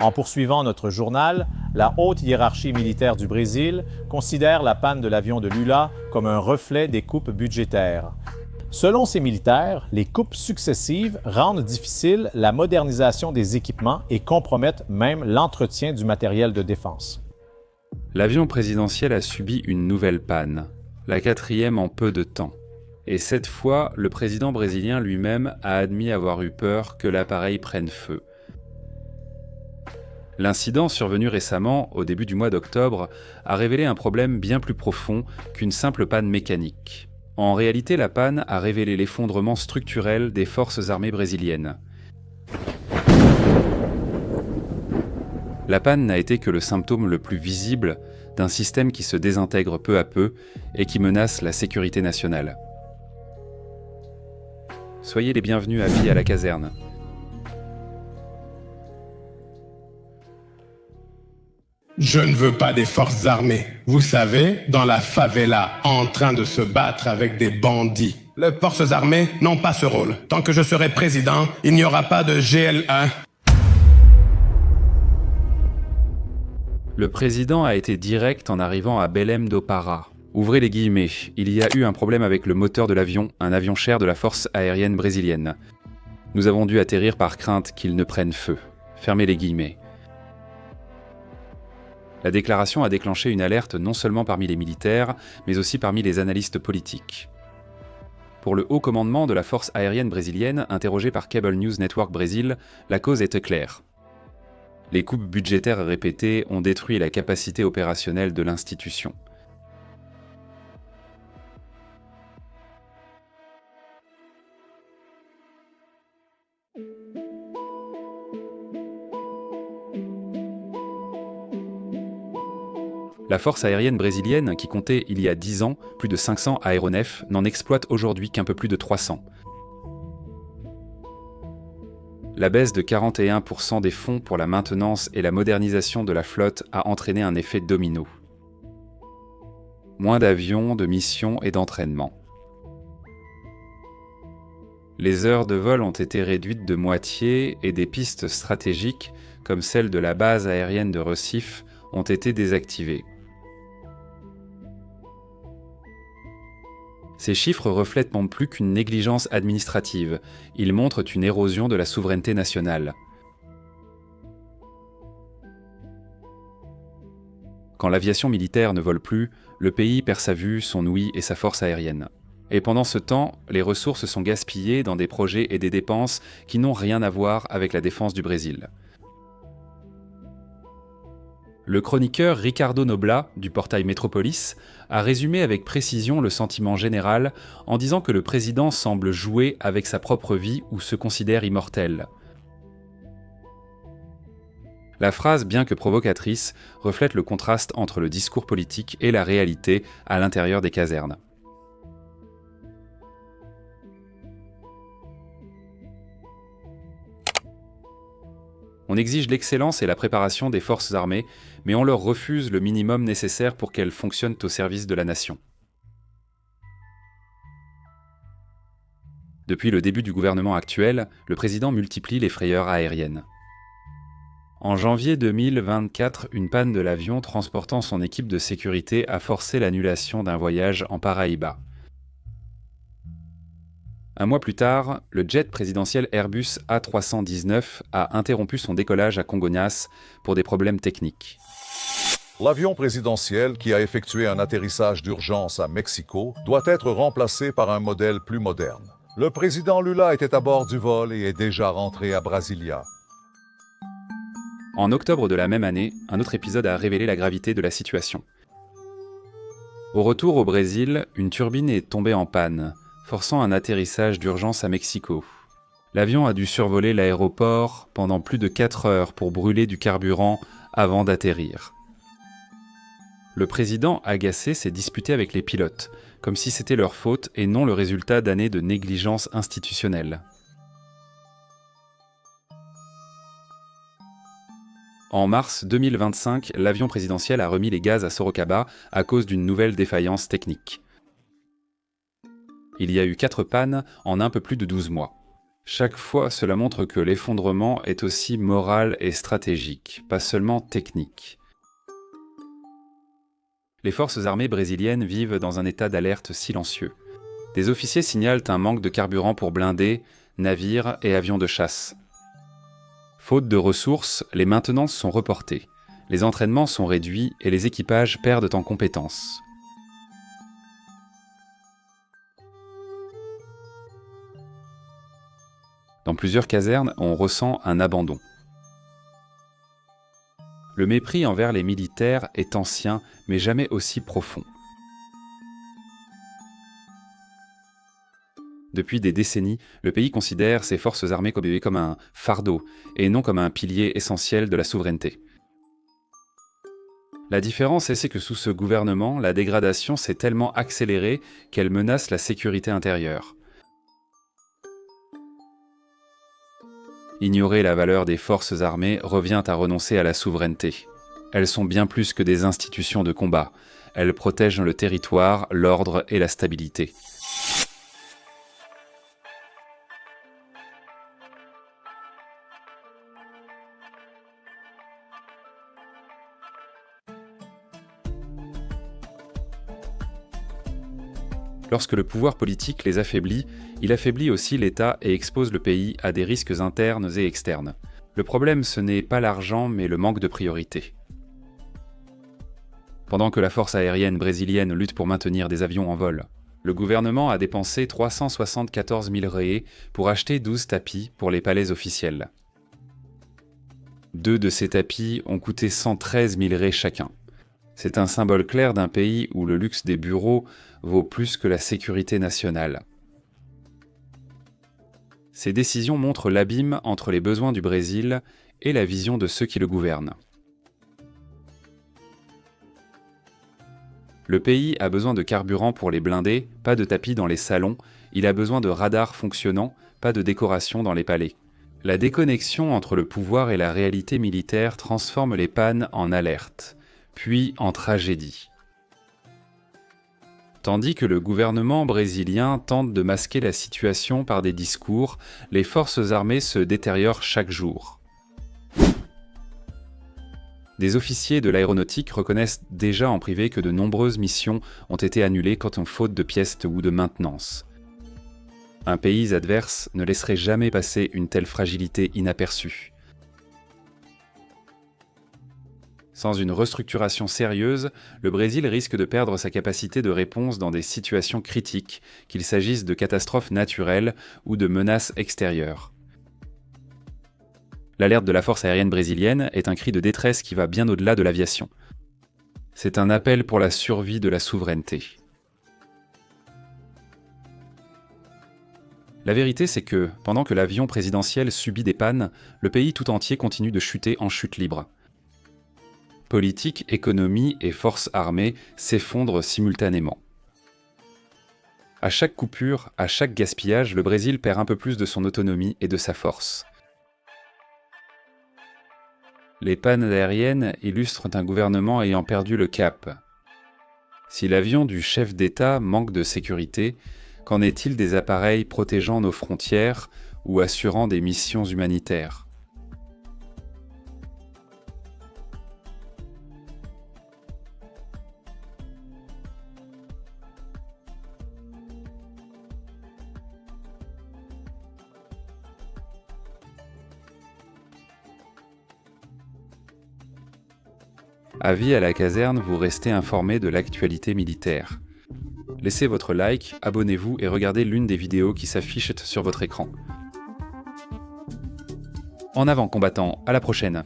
En poursuivant notre journal, la haute hiérarchie militaire du Brésil considère la panne de l'avion de Lula comme un reflet des coupes budgétaires. Selon ces militaires, les coupes successives rendent difficile la modernisation des équipements et compromettent même l'entretien du matériel de défense. L'avion présidentiel a subi une nouvelle panne, la 4e en peu de temps. Et cette fois, le président brésilien lui-même a admis avoir eu peur que l'appareil prenne feu. L'incident survenu récemment, au début du mois d'octobre, a révélé un problème bien plus profond qu'une simple panne mécanique. En réalité, la panne a révélé l'effondrement structurel des forces armées brésiliennes. La panne n'a été que le symptôme le plus visible d'un système qui se désintègre peu à peu et qui menace la sécurité nationale. Soyez les bienvenus à vie à la caserne. Je ne veux pas des forces armées. Vous savez, dans la favela, en train de se battre avec des bandits. Les forces armées n'ont pas ce rôle. Tant que je serai président, il n'y aura pas de GL1. Le président a été direct en arrivant à Belém do Pará. Ouvrez les guillemets, il y a eu un problème avec le moteur de l'avion, un avion cher de la force aérienne brésilienne. Nous avons dû atterrir par crainte qu'il ne prenne feu. Fermez les guillemets. La déclaration a déclenché une alerte non seulement parmi les militaires, mais aussi parmi les analystes politiques. Pour le haut commandement de la force aérienne brésilienne, interrogé par Cable News Network Brésil, la cause était claire. Les coupes budgétaires répétées ont détruit la capacité opérationnelle de l'institution. La force aérienne brésilienne, qui comptait il y a 10 ans plus de 500 aéronefs, n'en exploite aujourd'hui qu'un peu plus de 300. La baisse de 41% des fonds pour la maintenance et la modernisation de la flotte a entraîné un effet domino. Moins d'avions, de missions et d'entraînement. Les heures de vol ont été réduites de moitié et des pistes stratégiques, comme celle de la base aérienne de Recife, ont été désactivées. Ces chiffres reflètent non plus qu'une négligence administrative, ils montrent une érosion de la souveraineté nationale. Quand l'aviation militaire ne vole plus, le pays perd sa vue, son ouïe et sa force aérienne. Et pendant ce temps, les ressources sont gaspillées dans des projets et des dépenses qui n'ont rien à voir avec la défense du Brésil. Le chroniqueur Ricardo Noblat, du portail Metropolis, a résumé avec précision le sentiment général en disant que le président semble jouer avec sa propre vie ou se considère immortel. La phrase, bien que provocatrice, reflète le contraste entre le discours politique et la réalité à l'intérieur des casernes. On exige l'excellence et la préparation des forces armées, mais on leur refuse le minimum nécessaire pour qu'elles fonctionnent au service de la nation. Depuis le début du gouvernement actuel, le président multiplie les frayeurs aériennes. En janvier 2024, une panne de l'avion transportant son équipe de sécurité a forcé l'annulation d'un voyage en Paraíba. Un mois plus tard, le jet présidentiel Airbus A319 a interrompu son décollage à Congonhas pour des problèmes techniques. L'avion présidentiel qui a effectué un atterrissage d'urgence à Mexico doit être remplacé par un modèle plus moderne. Le président Lula était à bord du vol et est déjà rentré à Brasilia. En octobre de la même année, un autre épisode a révélé la gravité de la situation. Au retour au Brésil, une turbine est tombée en panne, forçant un atterrissage d'urgence à Mexico. L'avion a dû survoler l'aéroport pendant plus de 4 heures pour brûler du carburant avant d'atterrir. Le président, agacé, s'est disputé avec les pilotes, comme si c'était leur faute et non le résultat d'années de négligence institutionnelle. En mars 2025, l'avion présidentiel a remis les gaz à Sorocaba à cause d'une nouvelle défaillance technique. Il y a eu 4 pannes en un peu plus de 12 mois. Chaque fois, cela montre que l'effondrement est aussi moral et stratégique, pas seulement technique. Les forces armées brésiliennes vivent dans un état d'alerte silencieux. Des officiers signalent un manque de carburant pour blindés, navires et avions de chasse. Faute de ressources, les maintenances sont reportées, les entraînements sont réduits et les équipages perdent en compétences. Dans plusieurs casernes, on ressent un abandon. Le mépris envers les militaires est ancien, mais jamais aussi profond. Depuis des décennies, le pays considère ses forces armées comme un fardeau et non comme un pilier essentiel de la souveraineté. La différence, c'est que sous ce gouvernement, la dégradation s'est tellement accélérée qu'elle menace la sécurité intérieure. Ignorer la valeur des forces armées revient à renoncer à la souveraineté. Elles sont bien plus que des institutions de combat. Elles protègent le territoire, l'ordre et la stabilité. Lorsque le pouvoir politique les affaiblit, il affaiblit aussi l'État et expose le pays à des risques internes et externes. Le problème, ce n'est pas l'argent, mais le manque de priorité. Pendant que la force aérienne brésilienne lutte pour maintenir des avions en vol, le gouvernement a dépensé 374 000 reais pour acheter 12 tapis pour les palais officiels. 2 de ces tapis ont coûté 113 000 reais chacun. C'est un symbole clair d'un pays où le luxe des bureaux vaut plus que la sécurité nationale. Ces décisions montrent l'abîme entre les besoins du Brésil et la vision de ceux qui le gouvernent. Le pays a besoin de carburant pour les blindés, pas de tapis dans les salons, il a besoin de radars fonctionnants, pas de décoration dans les palais. La déconnexion entre le pouvoir et la réalité militaire transforme les pannes en alertes, puis en tragédie. Tandis que le gouvernement brésilien tente de masquer la situation par des discours, les forces armées se détériorent chaque jour. Des officiers de l'aéronautique reconnaissent déjà en privé que de nombreuses missions ont été annulées quand on faute de pièces ou de maintenance. Un pays adverse ne laisserait jamais passer une telle fragilité inaperçue. Sans une restructuration sérieuse, le Brésil risque de perdre sa capacité de réponse dans des situations critiques, qu'il s'agisse de catastrophes naturelles ou de menaces extérieures. L'alerte de la force aérienne brésilienne est un cri de détresse qui va bien au-delà de l'aviation. C'est un appel pour la survie de la souveraineté. La vérité, c'est que, pendant que l'avion présidentiel subit des pannes, le pays tout entier continue de chuter en chute libre. Politique, économie et forces armées s'effondrent simultanément. À chaque coupure, à chaque gaspillage, le Brésil perd un peu plus de son autonomie et de sa force. Les pannes aériennes illustrent un gouvernement ayant perdu le cap. Si l'avion du chef d'État manque de sécurité, qu'en est-il des appareils protégeant nos frontières ou assurant des missions humanitaires ? Avis à la caserne, vous restez informé de l'actualité militaire. Laissez votre like, abonnez-vous et regardez l'une des vidéos qui s'affichent sur votre écran. En avant combattants, à la prochaine!